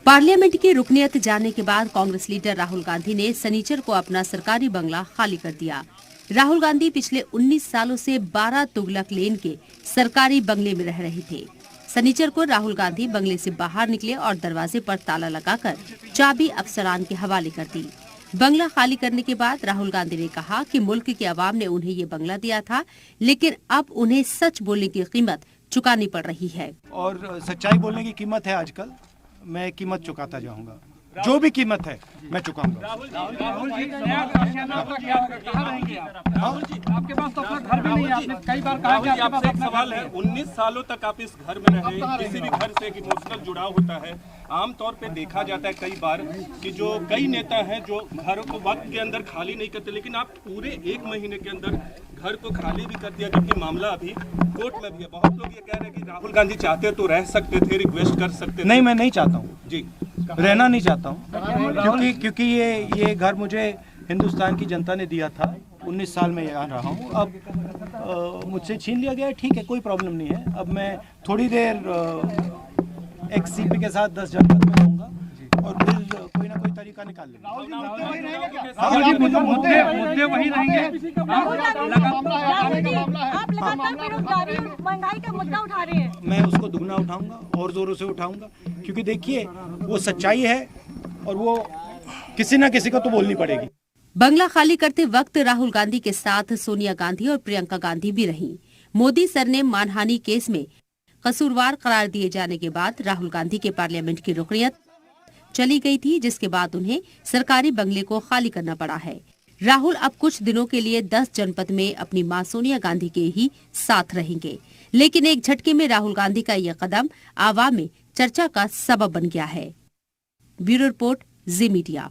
Parliament की रुकनियत जाने के बाद कांग्रेस लीडर राहुल गांधी ने शनिचर को अपना सरकारी बंगला खाली कर दिया। राहुल गांधी पिछले 19 सालों से 12 तुगलक लेन के सरकारी बंगले में रह रहे थे। शनिचर को राहुल गांधी बंगले से बाहर निकले और दरवाजे पर ताला लगाकर चाबी अफसरान के हवाले कर दी। बंगला खाली करने के बाद राहुल गांधी ने कहा कि मुल्क के अवाम ने उन्हें ये बंगला दिया था, लेकिन अब उन्हें सच बोलने की कीमत चुकानी पड़ रही है। और सच्चाई बोलने की कीमत है। आजकल मैं कीमत चुकाता जाऊंगा, जो भी कीमत है मैं चुकाऊंगा। राहुल जी, आपके पास तो अपना घर भी नहीं है। आपने कई बार कहा कि आपके पास एक सवाल है। 19 सालों तक आप इस घर में रहे, किसी भी घर से एक इमोशनल जुड़ाव होता है। आमतौर पे देखा जाता है कई बार कि जो कई नेता हैं जो घर को वक्त के अंदर खाली नहीं करते, लेकिन आप पूरे 1 महीने के अंदर घर को खाली भी कर दिया, जबकि मामला अभी कोर्ट में भी है। बहुत लोग ये कह रहे हैं कि राहुल गांधी चाहते तो रह सकते थे, रिक्वेस्ट कर सकते थे। नहीं, मैं नहीं चाहता हूँ जी, रहना नहीं चाहता हूँ, क्योंकि ये घर मुझे हिंदुस्तान की जनता ने दिया था। 19 साल में यहाँ रहा हूँ, अब मुझसे छीन लिया गया है। ठीक है, कोई प्रॉब्लम नहीं है। अब मैं थोड़ी देर XCP के साथ 10 जनपद में रहूँगा और फिर कोई ना कोई तरीका निकाल लेंगे। मुद्दे वही रहेंगे। आप लगातार बेरोजगारी और महंगाई का मुद्दा उठा रहे हैं। मैं उसको दुगना उठाऊंगा और जोरों से उठाऊंगा, क्योंकि देखिए वो सच्चाई है और वो किसी ना किसी को तो बोलनी पड़ेगी। बंगला खाली करते वक्त राहुल गांधी के साथ सोनिया गांधी और प्रियंका गांधी भी रहीं। मोदी सरनेम मानहानि केस में कसूरवार करार दिए जाने के बाद राहुल गांधी के पार्लियामेंट की रुकनियत चली गई थी, जिसके बाद उन्हें सरकारी बंगले को खाली करना पड़ा है। राहुल अब कुछ दिनों के लिए 10 जनपद में अपनी मां सोनिया गांधी के ही साथ रहेंगे, लेकिन एक झटके में राहुल गांधी का यह कदम आवाम में चर्चा का सबब बन गया है। ब्यूरो रिपोर्ट, जी मीडिया।